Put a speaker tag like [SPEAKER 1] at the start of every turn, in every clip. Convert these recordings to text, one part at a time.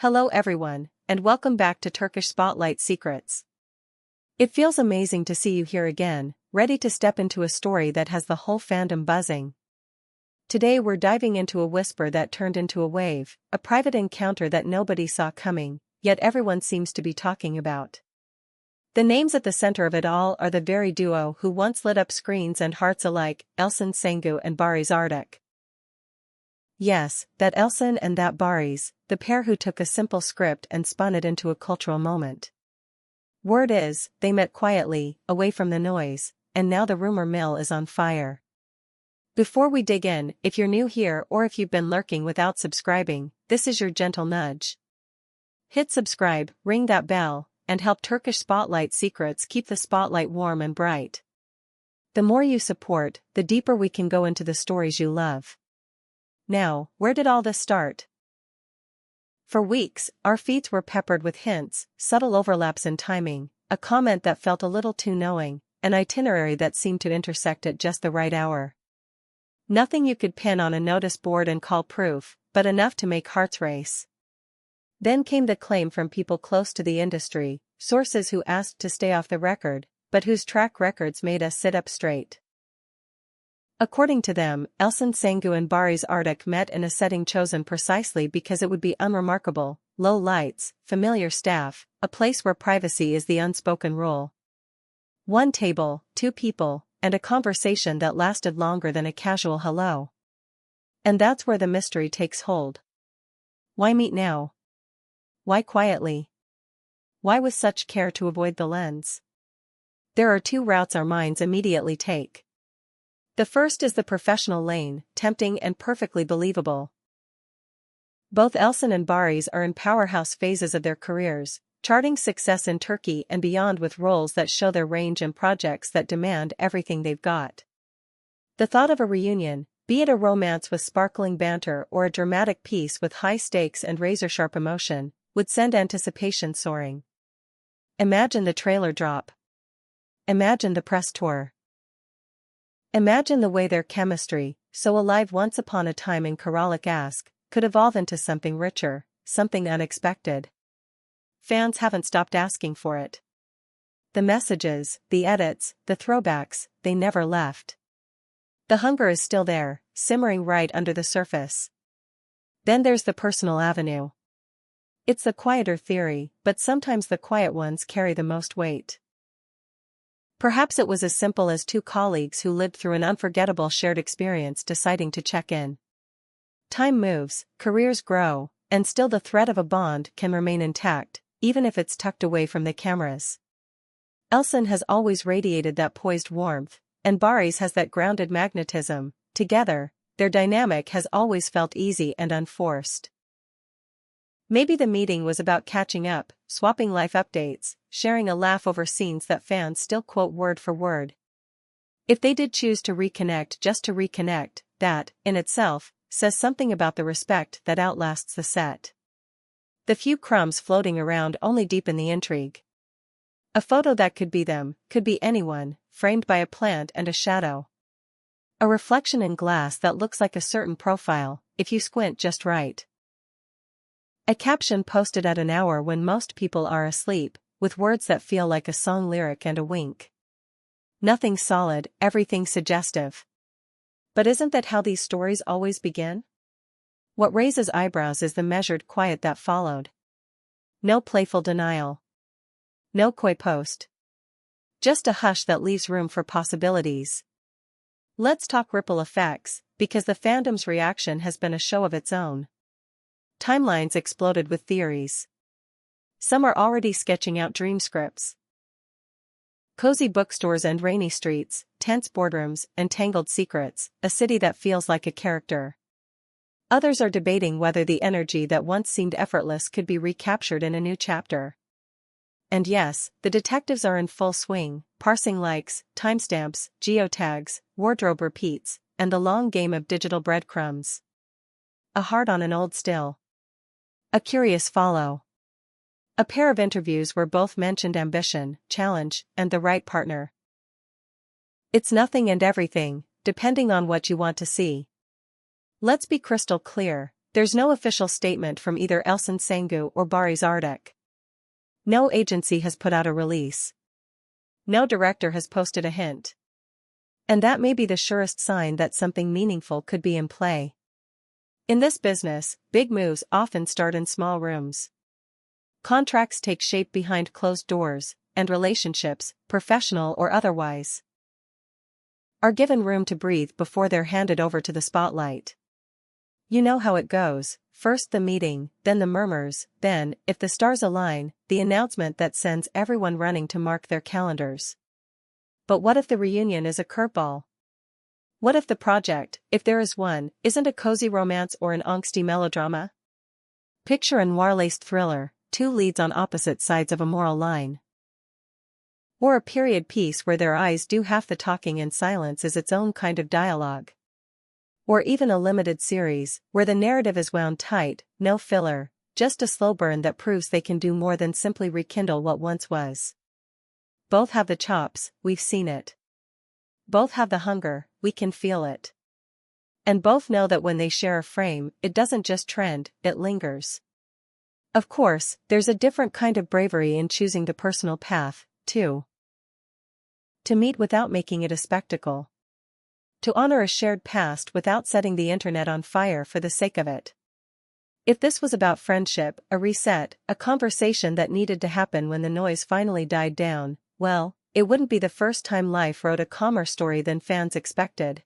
[SPEAKER 1] Hello everyone, and welcome back to Turkish Spotlight Secrets. It feels amazing to see you here again, ready to step into a story that has the whole fandom buzzing. Today we're diving into a whisper that turned into a wave, a private encounter that nobody saw coming, yet everyone seems to be talking about. The names at the center of it all are the very duo who once lit up screens and hearts alike, Elçin Sengu and Barış Arduç. Yes, that Elçin and that Barış, the pair who took a simple script and spun it into a cultural moment. Word is, they met quietly, away from the noise, and now the rumor mill is on fire. Before we dig in, if you're new here or if you've been lurking without subscribing, this is your gentle nudge. Hit subscribe, ring that bell, and help Turkish Spotlight Secrets keep the spotlight warm and bright. The more you support, the deeper we can go into the stories you love. Now, where did all this start? For weeks, our feeds were peppered with hints, subtle overlaps in timing, a comment that felt a little too knowing, an itinerary that seemed to intersect at just the right hour. Nothing you could pin on a notice board and call proof, but enough to make hearts race. Then came the claim from people close to the industry, sources who asked to stay off the record, but whose track records made us sit up straight. According to them, Elçin Sengu and Barış Arduç met in a setting chosen precisely because it would be unremarkable: low lights, familiar staff, a place where privacy is the unspoken rule. One table, two people, and a conversation that lasted longer than a casual hello. And that's where the mystery takes hold. Why meet now? Why quietly? Why with such care to avoid the lens? There are two routes our minds immediately take. The first is the professional lane, tempting and perfectly believable. Both Elçin and Barış are in powerhouse phases of their careers, charting success in Turkey and beyond with roles that show their range and projects that demand everything they've got. The thought of a reunion, be it a romance with sparkling banter or a dramatic piece with high stakes and razor-sharp emotion, would send anticipation soaring. Imagine the trailer drop. Imagine the press tour. Imagine the way their chemistry, so alive once upon a time in Karalik, could evolve into something richer, something unexpected. Fans haven't stopped asking for it. The messages, the edits, the throwbacks, they never left. The hunger is still there, simmering right under the surface. Then there's the personal avenue. It's the quieter theory, but sometimes the quiet ones carry the most weight. Perhaps it was as simple as two colleagues who lived through an unforgettable shared experience deciding to check in. Time moves, careers grow, and still the thread of a bond can remain intact, even if it's tucked away from the cameras. Elçin has always radiated that poised warmth, and Barış has that grounded magnetism. Together, their dynamic has always felt easy and unforced. Maybe the meeting was about catching up, swapping life updates, sharing a laugh over scenes that fans still quote word for word. If they did choose to reconnect just to reconnect, that, in itself, says something about the respect that outlasts the set. The few crumbs floating around only deepen the intrigue. A photo that could be them, could be anyone, framed by a plant and a shadow. A reflection in glass that looks like a certain profile, if you squint just right. A caption posted at an hour when most people are asleep, with words that feel like a song lyric and a wink. Nothing solid, everything suggestive. But isn't that how these stories always begin? What raises eyebrows is the measured quiet that followed. No playful denial. No coy post. Just a hush that leaves room for possibilities. Let's talk ripple effects, because the fandom's reaction has been a show of its own. Timelines exploded with theories. Some are already sketching out dream scripts. Cozy bookstores and rainy streets, tense boardrooms, and tangled secrets, a city that feels like a character. Others are debating whether the energy that once seemed effortless could be recaptured in a new chapter. And yes, the detectives are in full swing, parsing likes, timestamps, geotags, wardrobe repeats, and the long game of digital breadcrumbs. A heart on an old still. A curious follow. A pair of interviews where both mentioned ambition, challenge, and the right partner. It's nothing and everything, depending on what you want to see. Let's be crystal clear, There's no official statement from either Elçin Sangu or Barış Arduç. No agency has put out a release. No director has posted a hint. And that may be the surest sign that something meaningful could be in play. In this business, big moves often start in small rooms. Contracts take shape behind closed doors, and relationships, professional or otherwise, are given room to breathe before they're handed over to the spotlight. You know how it goes: first the meeting, then the murmurs, then, if the stars align, the announcement that sends everyone running to mark their calendars. But what if the reunion is a curveball? What if the project, if there is one, isn't a cozy romance or an angsty melodrama? Picture a noir-laced thriller, two leads on opposite sides of a moral line. Or a period piece where their eyes do half the talking and silence is its own kind of dialogue. Or even a limited series, where the narrative is wound tight, no filler, just a slow burn that proves they can do more than simply rekindle what once was. Both have the chops, we've seen it. Both have the hunger, we can feel it. And both know that when they share a frame, it doesn't just trend, it lingers. Of course, there's a different kind of bravery in choosing the personal path, too. To meet without making it a spectacle. To honor a shared past without setting the internet on fire for the sake of it. If this was about friendship, a reset, a conversation that needed to happen when the noise finally died down, well, it wouldn't be the first time life wrote a calmer story than fans expected.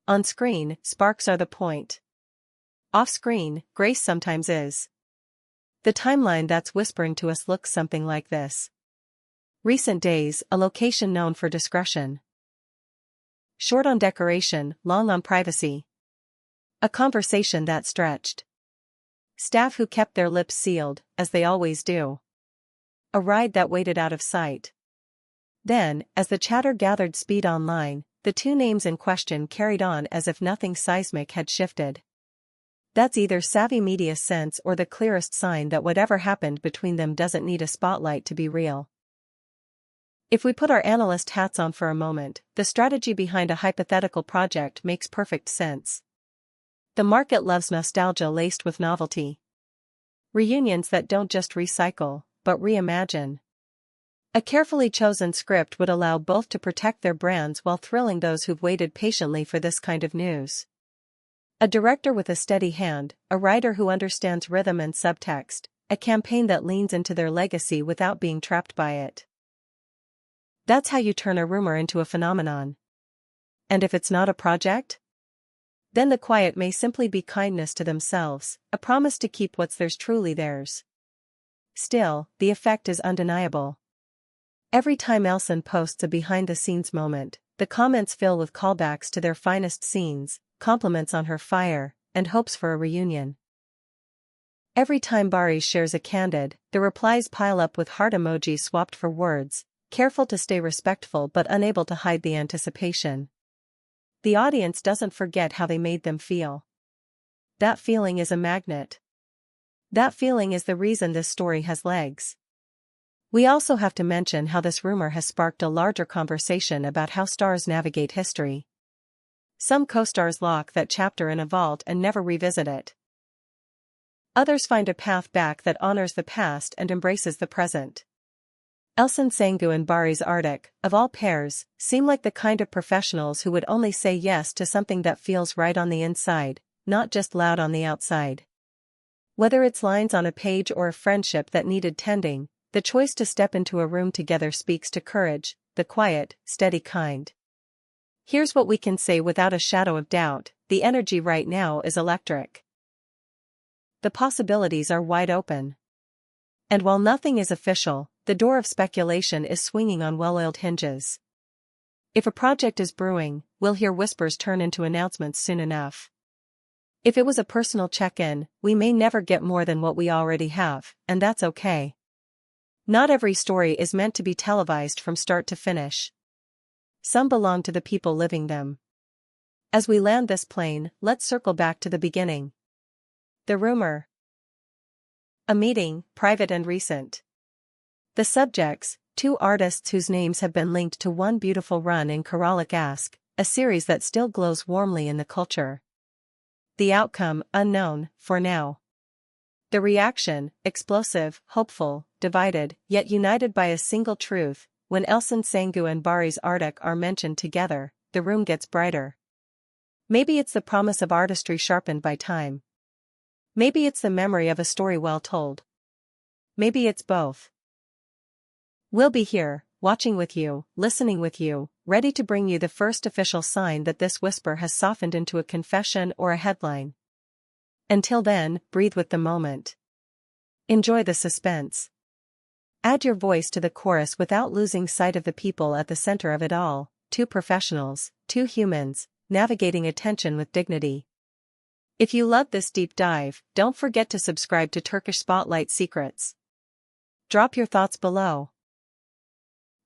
[SPEAKER 1] On screen, sparks are the point. Off screen, grace sometimes is. The timeline that's whispering to us looks something like this. Recent days, a location known for discretion. Short on decoration, long on privacy. A conversation that stretched. Staff who kept their lips sealed, as they always do. A ride that waited out of sight. Then, as the chatter gathered speed online, the two names in question carried on as if nothing seismic had shifted. That's either savvy media sense or the clearest sign that whatever happened between them doesn't need a spotlight to be real. If we put our analyst hats on for a moment, the strategy behind a hypothetical project makes perfect sense. The market loves nostalgia laced with novelty. Reunions that don't just recycle, but reimagine. A carefully chosen script would allow both to protect their brands while thrilling those who've waited patiently for this kind of news. A director with a steady hand, a writer who understands rhythm and subtext, a campaign that leans into their legacy without being trapped by it. That's how you turn a rumor into a phenomenon. And if it's not a project? Then the quiet may simply be kindness to themselves, a promise to keep what's theirs truly theirs. Still, the effect is undeniable. Every time Elçin posts a behind-the-scenes moment, the comments fill with callbacks to their finest scenes, compliments on her fire, and hopes for a reunion. Every time Barış shares a candid, the replies pile up with heart emojis swapped for words, careful to stay respectful but unable to hide the anticipation. The audience doesn't forget how they made them feel. That feeling is a magnet. That feeling is the reason this story has legs. We also have to mention how this rumor has sparked a larger conversation about how stars navigate history. Some co-stars lock that chapter in a vault and never revisit it. Others find a path back that honors the past and embraces the present. Elçin Sangu and Barış Arduç, of all pairs, seem like the kind of professionals who would only say yes to something that feels right on the inside, not just loud on the outside. Whether it's lines on a page or a friendship that needed tending, the choice to step into a room together speaks to courage, the quiet, steady kind. Here's what we can say without a shadow of doubt: the energy right now is electric. The possibilities are wide open. And while nothing is official, the door of speculation is swinging on well-oiled hinges. If a project is brewing, we'll hear whispers turn into announcements soon enough. If it was a personal check-in, we may never get more than what we already have, and that's okay. Not every story is meant to be televised from start to finish. Some belong to the people living them. As we land this plane, let's circle back to the beginning. The rumor. A meeting, private and recent. The subjects, two artists whose names have been linked to one beautiful run in Karalık Aşk, a series that still glows warmly in the culture. The outcome, unknown, for now. The reaction, explosive, hopeful, divided, yet united by a single truth. When Elçin Sangu and Barış Arduç are mentioned together, the room gets brighter. Maybe it's the promise of artistry sharpened by time. Maybe it's the memory of a story well told. Maybe it's both. We'll be here, watching with you, listening with you, ready to bring you the first official sign that this whisper has softened into a confession or a headline. Until then, breathe with the moment. Enjoy the suspense. Add your voice to the chorus without losing sight of the people at the center of it all, two professionals, two humans, navigating attention with dignity. If you love this deep dive, don't forget to subscribe to Turkish Spotlight Secrets. Drop your thoughts below.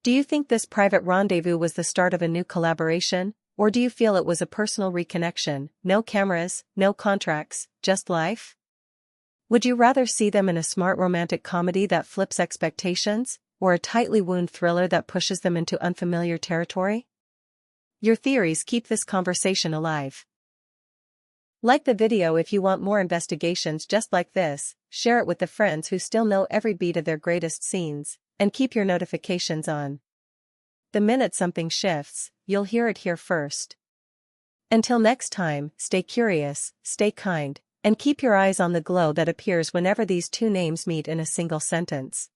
[SPEAKER 1] Do you think this private rendezvous was the start of a new collaboration, or do you feel it was a personal reconnection, no cameras, no contracts, just life? Would you rather see them in a smart romantic comedy that flips expectations, or a tightly wound thriller that pushes them into unfamiliar territory? Your theories keep this conversation alive. Like the video if you want more investigations just like this, share it with the friends who still know every beat of their greatest scenes, and keep your notifications on. The minute something shifts, you'll hear it here first. Until next time, stay curious, stay kind, and keep your eyes on the glow that appears whenever these two names meet in a single sentence.